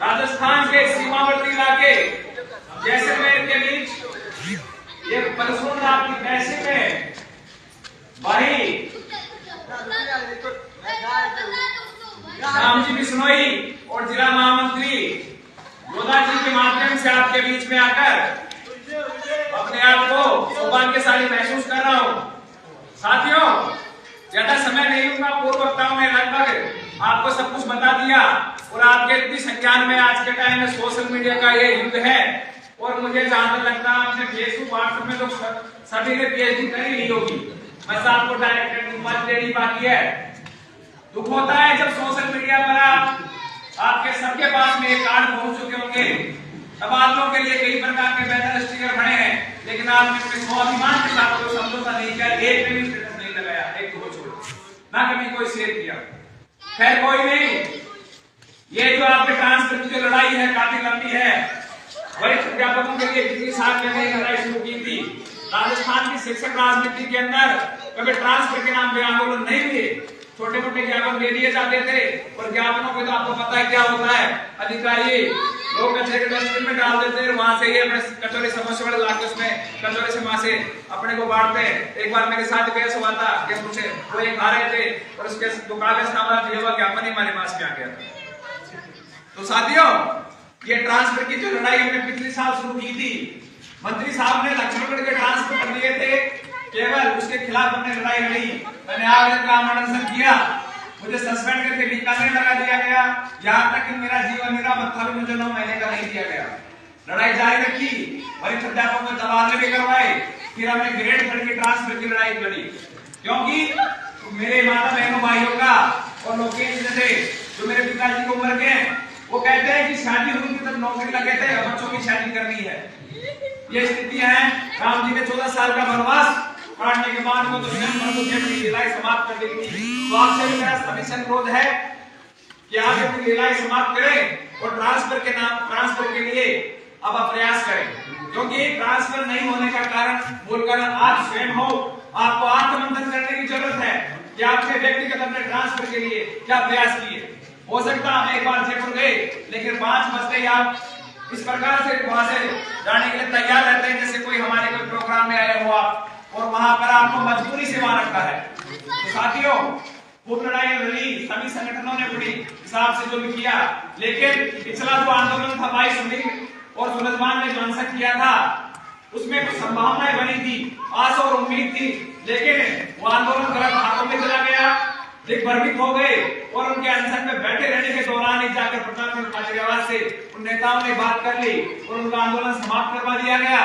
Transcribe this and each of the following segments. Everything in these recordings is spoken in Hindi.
राजस्थान के सीमावर्ती इलाके जैसलमेर के बीच ये परसों रात की तहसील में भाई राम जी बिश्नोई और जिला महामंत्री योदा जी के माध्यम से आपके बीच में आकर अपने आप को सौभाग्यशाली महसूस कर रहा हूँ। साथियों, ज्यादा समय नहीं लूंगा। पूर्व वक्ताओं ने लगभग आपको सब कुछ बता दिया और आपके इतनी संख्या में आज के टाइम में सोशल मीडिया का ये युग है और मुझे जहां तक लगता है आपने फेसबुक व्हाट्सएप में तो सभी ने पीएचडी कर ही ली होगी। बस आपको डायरेक्ट मत देनी बाकी है। दुख होता है जब सोशल मीडिया पर आपके सबके पास में एक कार्ड पहुंच चुके होंगे, तबादलों के लिए कई प्रकार के बैनर स्टिकर बने हैं, लेकिन आपने अपने स्वाभिमान के साथ कोई समझौता नहीं किया, एक पे भी स्टेटस नहीं लगाया, एक को छोड़ ना कभी कोई शेयर किया। खैर कोई नहीं, ये जो आपके ट्रांसफर की जो लड़ाई है काफी लंबी है। वरिष्ठ अध्यापकों के लिए पिछले साल मैंने एक लड़ाई शुरू की थी। राजस्थान की शिक्षक राजनीति के अंदर कभी ट्रांसफर के नाम पे आंदोलन नहीं हुए, छोटे मोटे ज्ञापन दे दिए जाते थे और ज्ञापनों पे तो आपको पता है क्या होता है, अधिकारी लोग कचरे के डस्टबिन में डाल देते हैं, वहां से ये अपने कचौड़ी समोसे वाले लाके उसमें कचौड़ी से वहां से अपने को बांटते हैं। एक बार मेरे साथ केस हुआ था कि मुझे वो एक खा रहे थे और उसके कागज नामा दिया हुआ ज्ञापन ही हमारे पास में आ गया था। तो साथियों, ये ट्रांसफर की जो लड़ाई हमने पिछले साल शुरू की थी, मंत्री साहब ने लक्ष्मणगढ़ के ट्रांसफर कर दिए थे, केवल उसके खिलाफ हमने लड़ाई लड़ी। मैंने आवेदन का अनशन किया, मुझे सस्पेंड करके बीकानेर लगा दिया गया, यहाँ तक कि मेरा जीवन मेरा भत्ता भी मुझे 9 महीने का नहीं दिया गया। लड़ाई जारी रखी, वरिष्ठ अध्यापकों को तबादले भी करवाए, फिर हमने ग्रेड करके ट्रांसफर की लड़ाई लड़ी, क्योंकि मेरे माता बहनों भाइयों का और लोग थे जो मेरे पिताजी को उम्र के, वो कहते हैं कि शादी हुई थी तब नौकरी लगे थे, बच्चों की शादी करनी है। ये स्थितियां हैं। राम जी ने 14 साल का वनवास काटने के बाद वो तो अपनी लीलाएं समाप्त कर दी थी। तो आपसे भी मेरा सभी से अनुरोध है कि आप अपनी लीलाएं समाप्त करें और ट्रांसफर के लिए अब आप प्रयास करें, क्योंकि ट्रांसफर नहीं होने का कारण बोलकर आप स्वयं हो। आपको आत्ममंथन करने की जरूरत है कि आपने व्यक्तिगत अपने ट्रांसफर के लिए क्या प्रयास किए। हो सकता है एक बार जयपुर गए, लेकिन 5 बजते ही आप इस प्रकार से वहां से जाने के लिए तैयार रहते हैं जैसे कोई हमारे कोई प्रोग्राम में आया हो आप, और वहां पर आपको मजबूरी से वहां रखा है। तो साथियों, खूब लड़ाई लड़ी, सभी संगठनों ने बड़ी हिसाब से जो भी किया, लेकिन पिछला जो आंदोलन था 22 सुनील और सूरजमान ने जो अनशन किया था, उसमें कुछ संभावनाएं बनी थी, आशा और उम्मीद थी, लेकिन वो आंदोलन गलत हाथों में चला गया, दिग्भ्रमित हो गए और उनके अनशन में बैठे रहने के दौरान ही जाकर प्रधानमंत्री खाजरियावास से उन नेताओं ने बात कर ली और उनका आंदोलन समाप्त करवा दिया गया।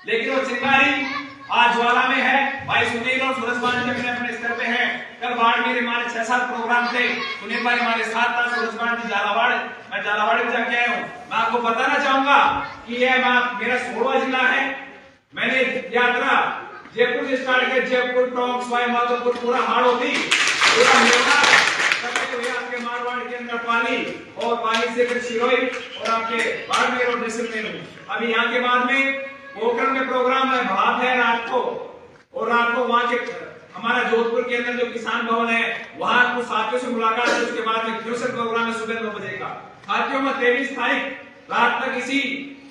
लेकिन वो चिंगारी आज ज्वाला में है। भाई सुनील और सूरजमान जी अपने स्तर पे हैं। कल बाड़मेर हमारे 6-7 प्रोग्राम थे, सुनील भाई हमारे साथ था, सूरजमान जी झालावाड़, मैं झालावाड़ में जाके आया हूँ। मैं आपको बताना चाहूंगा कि ये मेरा 16वां जिला है। मैंने यात्रा जयपुर से स्टार्ट किया, जयपुर, टोंक, सवाई माधोपुर, पूरा हाड़ौती, पूरा मेला, आपके मारवाड़ के अंदर पाली और पाली से फिर सिरोही और आपके बाड़मेर और जैसलमेर। अभी यहाँ के बाद में पोखरण में प्रोग्राम है, भात है रात को, और रात को वहाँ के हमारा जोधपुर के अंदर जो किसान भवन है वहाँ कुछ साथियों से मुलाकात है। उसके बाद में फिर से प्रोग्राम है सुबह 9 बजे का। साथियों, मैं 23 तारीख रात तक इसी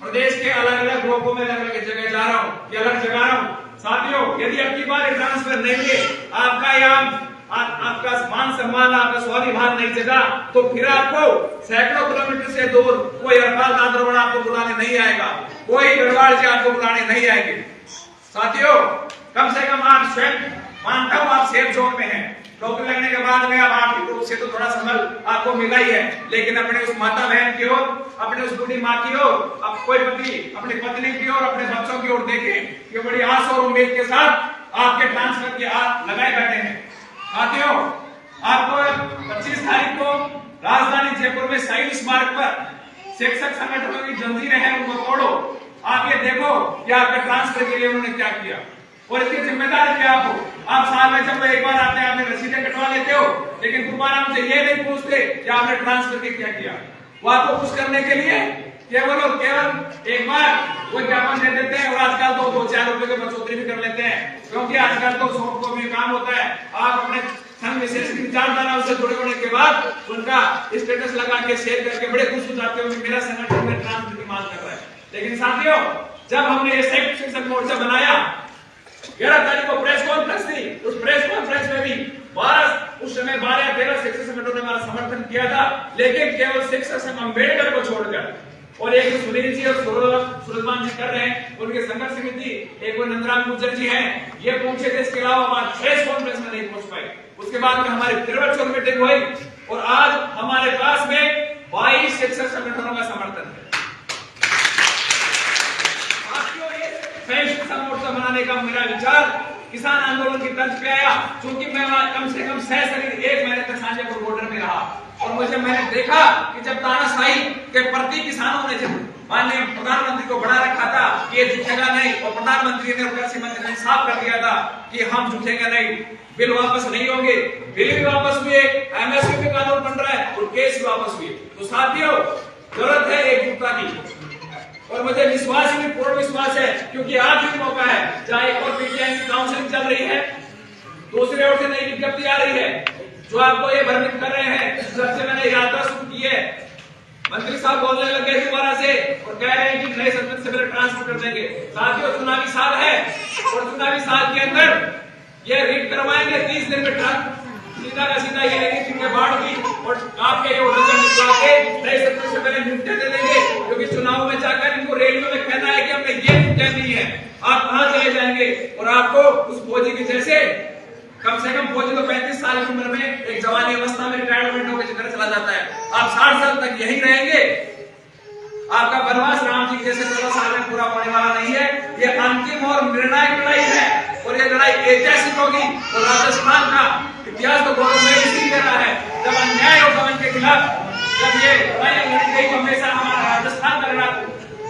प्रदेश के अलग अलग ब्लॉकों में अलग अलग जगह जा रहा हूँ, ये अलग जगह रहा हूँ। साथियों, यदि अगली बार ट्रांसफर नहीं है, आपका मान सम्मान, आपका स्वाभिमान नहीं जगा, तो फिर आपको सैकड़ों किलोमीटर से दूर कोई हरपाल दादरवाड़ा आपको बुलाने नहीं आएगा, कोई गढ़वाल जी आपको बुलाने नहीं आएंगे। साथियों, कम से कम आप स्वयं, मानता हूं आप सेफ जोन में हैं, नौकरी लगने के बाद में अब आर्थिक रूप से तो थोड़ा संभल आपको मिला ही है, लेकिन अपने उस माता बहन की ओर, अपने उस बूढ़ी माँ की ओर, अब कोई पति अपनी पत्नी की ओर, अपने बच्चों की ओर देखें कि बड़ी आस और उम्मीद के साथ आपके ट्रांसफर की हाथ लगाए बैठे हैं। साथियों, आपको 25 तारीख को राजधानी जयपुर में शहीद स्मारक पर शिक्षक संगठनों की जंजीरें हैं, उनको तोड़ो। आप ये देखो कि आपके ट्रांसफर के लिए उन्होंने क्या किया और इसकी जिम्मेदारी क्या हो। आप साल में जब एक बार आते हैं, आपने रसीदें कटवा लेते हो, लेकिन दोबारा हमसे ये नहीं पूछते कि आपने ट्रांसफर के क्या किया। वो आपको खुश करने के लिए केवल और केवल एक बार वो ज्ञापन दे देते हैं और आजकल तो 2-4 रुपए की बढ़ोतरी भी कर लेते हैं, क्योंकि आजकल तो सॉफ्ट कॉपी में काम होता है। आप अपने संघ विशेष की विचारधारा से जुड़े होने के बाद उनका स्टेटस लगा के शेयर करके बड़े खुश हो जाते हो कि मेरा संगठन में ट्रांसफर की मांग कर रहा है। लेकिन साथियों, जब हमने ये संयुक्त शिक्षक मोर्चा बनाया, 11 तारीख को प्रेस कॉन्फ्रेंस थी, उस प्रेस कॉन्फ्रेंस में भी उस समय 12 या 13 शिक्षक संगठनों ने हमारा समर्थन किया था, लेकिन केवल शिक्षक संघ अम्बेडकर को छोड़कर, और एक सुनील जी और सुरजमान जी कर रहे हैं, उनके संघर्ष समिति, एक वो नंदराम गुर्जर जी हैं, ये पहुंचे थे, इसके अलावा बात प्रेस कॉन्फ्रेंस में नहीं पहुंच पाए। उसके बाद में हमारी फिर वर्चुअल मीटिंग हुई और आज हमारे पास में 22 शिक्षक संगठनों का समर्थन है। शिक्षक मोर्चा बनाने का मेरा विचार किसान आंदोलन की तर्ज पे आया, क्योंकि मैं कम से कम 6 शरीर 1 महीने तक शाजापुर बॉर्डर में रहा और मैंने देखा कि जब तानाशाही के प्रति किसानों ने जब माननीय प्रधानमंत्री को बढ़ा रखा था कि ये झुकेगा नहीं, और प्रधानमंत्री ने और कृषि मंत्री ने साफ कर दिया था कि हम झुकेंगे नहीं, बिल वापस नहीं होंगे, बिल भी वापस हुए, एमएसपी पे कानून बन रहा है और केस भी वापस हुए। तो साथियों, जरूरत है एकजुटता की, और मुझे विश्वास ही पूर्ण विश्वास है, क्योंकि आज भी मौका है, जहां एक और पीटीआई की काउंसलिंग चल रही है, दूसरी ओर से नई विज्ञप्ति आ रही है जो आपको ये भ्रमित कर रहे हैं। जब से मैंने यात्रा शुरू की है, मंत्री साहब बोलने लगे दोबारा से और कह रहे हैं कि नए सदन से पहले ट्रांसफर कर देंगे। साथियों, चुनावी साल है और चुनावी साल के अंदर ये रीड करवाएंगे 30 दिन में सीधा का सीधा ये लेंगे कि बाढ़ हुई और आपके ये रिजल्ट निकलवा के नए सत्र से पहले नियुक्ति दे देंगे, क्योंकि चुनाव में जाकर इनको रेडियो में कहना है कि हमने ये नियुक्ति दी है, आप कहां चले जाएंगे, और आपको उस फौजी की जैसे कम से कम फौजी तो 35 साल की उम्र में एक जवानी अवस्था में रिटायरमेंट होकर घर चला जाता है, आप 60 साल तक यही रहेंगे। आपका वनवास राम जी जैसे 14 साल में पूरा होने वाला नहीं है। ये अंतिम और निर्णायक लड़ाई है और ये लड़ाई ऐतिहासिक होगी, और राजस्थान का इतिहास तो गौरव में इसी कह रहा है, जब अन्याय और दमन के खिलाफ जब ये लड़ाई लड़ी गई तो हमेशा हमारा राजस्थान का लड़ा,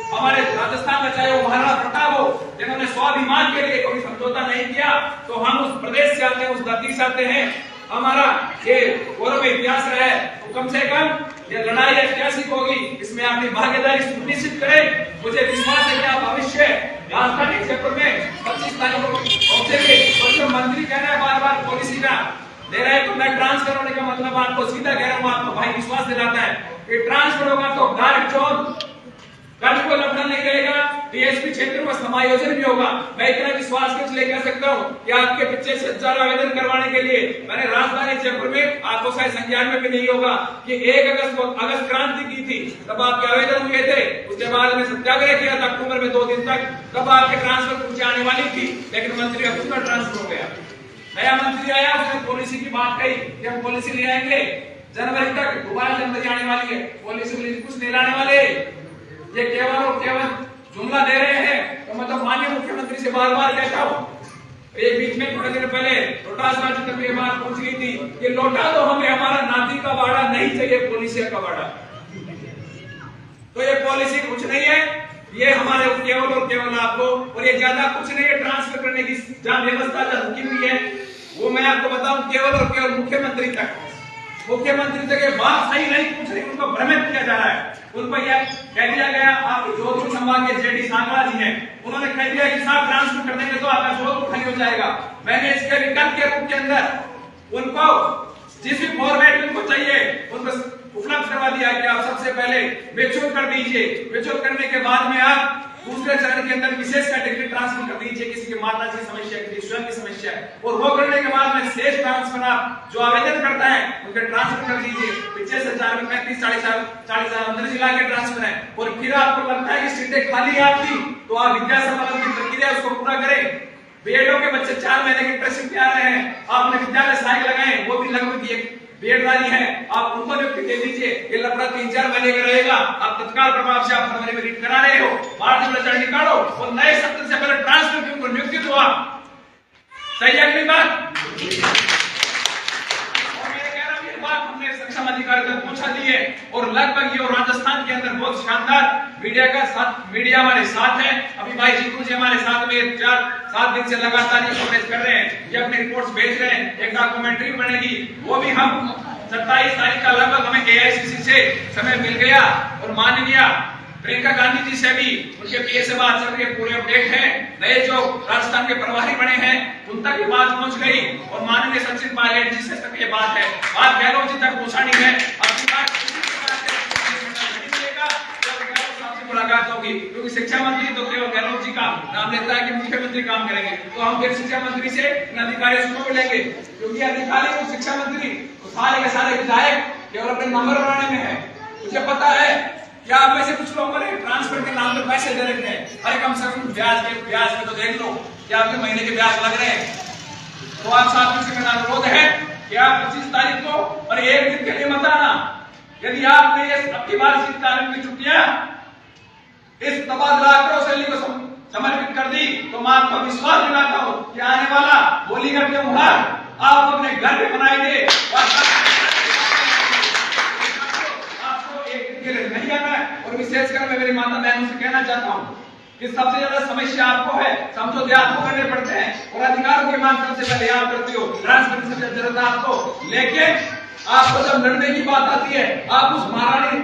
हमारे राजस्थान का चाहे वो महाराणा प्रताप हो, जिन्होंने स्वाभिमान के लिए कोई समझौता नहीं किया, तो हम उस प्रदेश से आते हैं, उस धरती से आते हैं, हमारा ये गौरव में इतिहास रहा है, तो कम से कम ये लड़ाई ऐतिहासिक होगी, इसमें अपनी भागीदारी सुनिश्चित करें। मुझे विश्वास है कि आप भविष्य राजधानी जयपुर में 25 तारीख को पहुंचेंगे, और जो मंत्री कह रहे हैं बार-बार पॉलिसी का दे रहे हैं, तो मैं ट्रांसफर होने का मतलब आपको सीधा कह रहा हूँ, आपको भाई विश्वास दिलाता है कि ट्रांसफर होगा तो डायरेक्ट चौथ कल को लफड़ा नहीं रहेगा, डीएसपी क्षेत्र में समायोजन भी होगा। मैं इतना विश्वास के लिए कह सकता हूँ कि आपके बच्चे से 1000 आवेदन करवाने के लिए मैंने राजधानी जयपुर में, आपको शायद संज्ञान में भी नहीं होगा कि 1 अगस्त को अगस्त क्रांति की थी, तब आपके आवेदन हुए थे, उसके बाद में सत्याग्रह किया था अक्टूबर में 2 दिन तक, तब आपके ट्रांसफर पूछे आने वाली थी, लेकिन मंत्री अब उसका ट्रांसफर हो गया, नया मंत्री आया, उसने पॉलिसी की बात कही कि हम पॉलिसी ले आएंगे जनवरी तक, दोबारा जनवरी आने वाली है, पॉलिसी कुछ नहीं लाने वाले, ये केवल और केवल जुमला दे रहे हैं। तो मतलब माननीय मुख्यमंत्री से बार-बार कहता हूं, एक बीच में थोड़े दिन पहले रोहतास राज्य तक ये बात पहुंच गई थी कि लौटा दो हमें हमारा नाती का वाड़ा, नहीं चाहिए पॉलिसी का वाड़ा। तो ये पॉलिसी कुछ नहीं है, ये हमारे केवल और केवल आपको, और ये ज्यादा कुछ नहीं है, ट्रांसफर करने की जहां व्यवस्था जहां रुकी हुई है, वो मैं आपको बताऊं केवल और केवल मुख्यमंत्री तक ये बात सही नहीं पूछ रही, उनको भ्रमित किया जा रहा है। उनको यह कह दिया गया, आप जोधपुर संभाग के जेडी सांगला जी हैं, उन्होंने कह दिया कि साहब ट्रांसफर कर देंगे तो आपका जोधपुर खाली हो जाएगा। मैंने इसके विकल्प के रूप के अंदर उनको जिस भी फॉर्मेट उनको चाहिए उनको उपलब्ध करवा दिया कि आप सबसे पहले मैच्योर कर दीजिए, मैच्योर करने के बाद में आप दूसरे चरण के अंदर विशेष कैटेगरी ट्रांसफर कर दीजिए, किसी की माता की समस्या, किसी स्वयं की समस्या है, और वो करने के बाद में शेष ट्रांसफर आप जो आवेदन करता है उनके ट्रांसफर कर दीजिए। पीछे से 35-40 अंदर जिला के ट्रांसफर है, और फिर आपको लगता है कि सीटें खाली है आपकी, तो आप विद्या संवर्धन की प्रक्रिया उसको पूरा करें। बीएडओ के बच्चे 4 महीने की ट्रेनिंग पे आ रहे हैं, आपने विद्यालय सहायक लगाए, वो भी लगभग एक बीएड वाली है, आप उनको नियुक्ति दे दीजिए। ये लफड़ा 3-4 महीने का रहेगा, आप तत्काल प्रभाव से आप फरवरी में रीड करा रहे हो, मार्च में रिजल्ट निकालो और नए सत्र से पहले ट्रांसफर की उनको नियुक्ति दो। आप सही है अगली बात, हमने सक्षम अधिकारी तक पहुंचा दी है, और लगभग ये राजस्थान के अंदर बहुत शानदार मीडिया हमारे साथ है। अभी भाई जीतू जी हमारे साथ में 4-7 दिन से लगातार ये कवरेज कर रहे हैं, ये अपनी रिपोर्ट्स भेज रहे हैं, एक डॉक्यूमेंट्री बनेगी, वो भी हम 27 तारीख का लगभग हमें एआईसीसी से समय मिल गया, और माननीय प्रियंका गांधी जी से भी उनके पीए से बात चल रही है, पूरे अपडेट है। नए जो राजस्थान के प्रभारी बने हैं उन तक ये बात पहुंच गई और माननीय सचिन पायलट जी से तक ये बात है, बात गहलोत जी तक पहुंचा नहीं है। अपनी बात मुलाकात होगी, क्योंकि शिक्षा मंत्री तो केवल गहलोत जी का नाम लेता है कि मुख्यमंत्री काम करेंगे, तो हम फिर शिक्षा मंत्री से इन अधिकारियों को मिलेंगे, क्योंकि अधिकारी शिक्षा मंत्री सारे के सारे विधायक केवल अपने नंबर बनाने में है। मुझे पता है कि आप में से कुछ लोगों ने ट्रांसफर के नाम पर पैसे दे रखे हैं, अरे कम से कम ब्याज में तो देख लो कि आपके महीने के ब्याज लग रहे हैं। तो आप साथियों से मेरा अनुरोध है कि आप 25 तारीख को और एक दिन के लिए मत आना। यदि आपने अपनी बार शीतकालीन की छुट्टियां इस तबादला शैली को समर्पित कर दी, तो मैं आपको विश्वास दिलाता हूं कि आने वाला होली का त्योहार आप अपने घर में मनाएंगे। आपको एक दिन के लिए नहीं आना है। और विशेषकर मैं मेरी माता बहनों से कहना चाहता हूं कि सबसे ज्यादा समस्या आपको है, समझौते आपको करने पड़ते हैं और अधिकारों की मांग सबसे पहले आप करते हो, ट्रांसफर से जरूरत है आपको। लेकिन आपको जब लड़ने की बात आती है, आप उस महारानी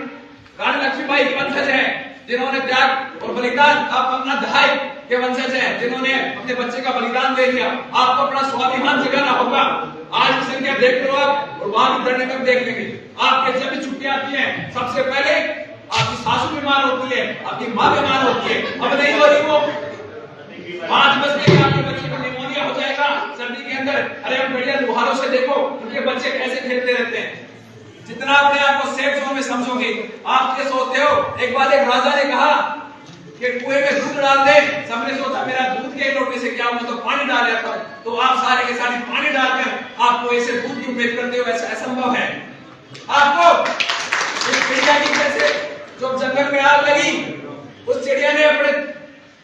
रानी लक्ष्मीबाई के वंशज हैं जिन्होंने त्याग और बलिदान, आप अपना दहाई के वंशज हैं जिन्होंने अपने बच्चे का बलिदान दे दिया। आपको अपना स्वाभिमान जगाना होगा। आज की संख्या देख लो आप, और वहां भी धरने तक देख लेंगे। आपके जब भी छुट्टियां आती हैं सबसे पहले आपकी सासू बीमार होती है, आपकी माँ बीमार होती है, अब नहीं हो रही वो 5 बजे आपके बच्चे को निमोनिया हो जाएगा सर्दी के अंदर। अरे हम बढ़िया त्योहारों से देखो उनके बच्चे कैसे खेलते रहते हैं। जितना अपने आप को सेफ जोन में समझोगे आप ये सोचते हो। एक बार एक राजा ने कहा कि कुएं में दूध डाल दे, सबने सोचा मेरा दूध के लोटे से क्या होगा, तो पानी डाल देता हूं। तो आप सारे के सारे पानी डालकर आपको ऐसे दूध की उम्मीद करते हो, ऐसा असंभव है। आपको इस चिड़िया की जैसे जो जंगल में आग लगी, उस चिड़िया ने अपने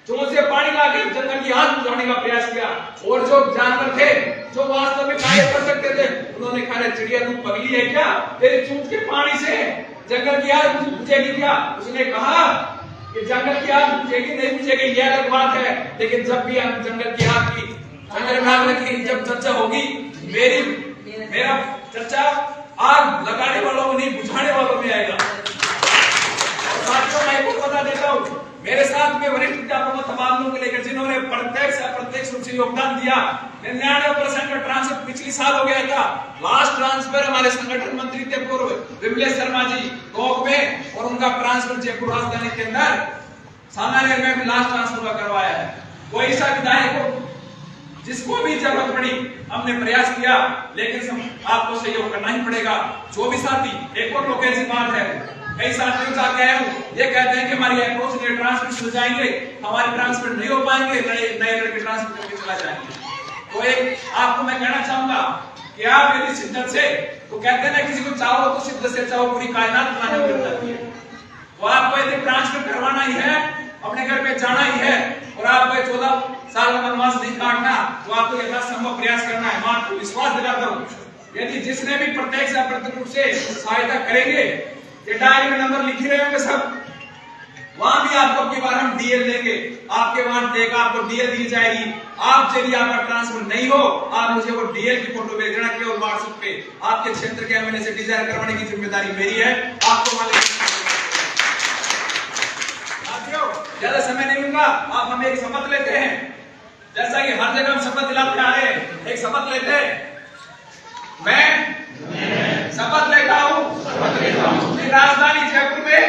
चोंच से पानी लाकर जंगल की आग बुझाने का प्रयास किया, और जो जानवर थे जो वास्तव में कार्य कर सकते थे उन्होंने कहा चिड़िया तू पगली है क्या, तेरे चोंच के पानी से जंगल की आग बुझेगी क्या। उसने कहा कि जंगल की आग बुझेगी नहीं बुझेगी यह अलग बात है, लेकिन जब भी हम जंगल की आग की जंगल में आग लगी जब चर्चा होगी मेरा चर्चा आग लगाने वालों में नहीं बुझाने वालों में आएगा। और साथियों मैं आपको बता देता हूँ, मेरे साथ में वरिष्ठ अध्यापकों तबादलों को लेकर जिन्होंने प्रत्यक्ष अप्रत्यक्ष रूप से योगदान दिया, 99% का ट्रांसफर पिछले साल हो गया था। लास्ट ट्रांसफर हमारे संगठन मंत्री थे पूर्व विमलेश शर्मा जी टोक में, और उनका ट्रांसफर जयपुर राजधानी के अंदर सामान्य में लास्ट ट्रांसफर करवाया है। कोई ऐसा विधायक हो जिसको भी जरूरत पड़ी हमने प्रयास किया, लेकिन आपको सहयोग करना ही पड़ेगा। जो भी साथी एक और लोग ऐसी बात है, कई साथियों से आगे आए हूं, ये कहते हैं कि हमारी अप्रोच ने ट्रांसफर हो जाएंगे, हमारे ट्रांसफर नहीं हो पाएंगे, नए लड़के ट्रांसफर करके चला जाएंगे। तो एक आपको मैं कहना चाहूंगा कि आप यदि शिद्दत से, तो कहते हैं ना किसी को चाहो तो शिद्दत से चाहो पूरी कायनात बनाने में जाती है। तो आपको यदि ट्रांसफर करवाना ही है, अपने घर पे जाना ही है, और आपको 14 साल का वनवास नहीं काटना, तो आपको यथासंभव प्रयास करना है। मैं आपको विश्वास दिलाता हूँ यदि जिसने भी प्रत्यक्ष या अप्रत्यक्ष रूप से सहायता करेंगे, ये डायरी में नंबर लिखे रहे होंगे सब, वहां भी आपको अपनी बार हम डीएल देंगे, आपके वहां देगा आपको डीएल दी जाएगी। आप यदि आपका ट्रांसफर नहीं हो, आप मुझे वो डीएल की फोटो भेज देना केवल व्हाट्सएप पे। आपके क्षेत्र के एमएलए से डिजाइन करवाने की जिम्मेदारी मेरी है, आपको ज्यादा समय नहीं लूंगा। आप हमें एक शपथ लेते हैं, जैसा कि हर जगह हम शपथ दिलाते आ रहे हैं, एक शपथ लेते हैं। मैं शपथ लेता हूँ कि राजधानी जयपुर में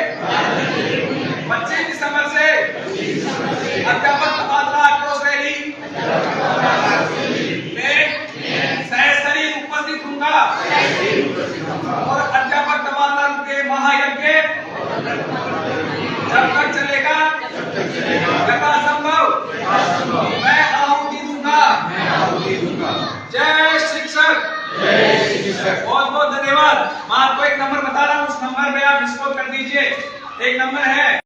25 दिसंबर से अध्यापक तबादला आक्रोश रैली में सहशरीर उपस्थित होऊंगा और अध्यापक तबादला के महायज्ञ जब तक चलेगा यथासंभव मैं आहुति दूंगा। जय शिक्षक। बहुत बहुत धन्यवाद। मैं आपको एक नंबर बता रहा हूँ, उस नंबर पे आप विस्फोट कर दीजिए। एक नंबर है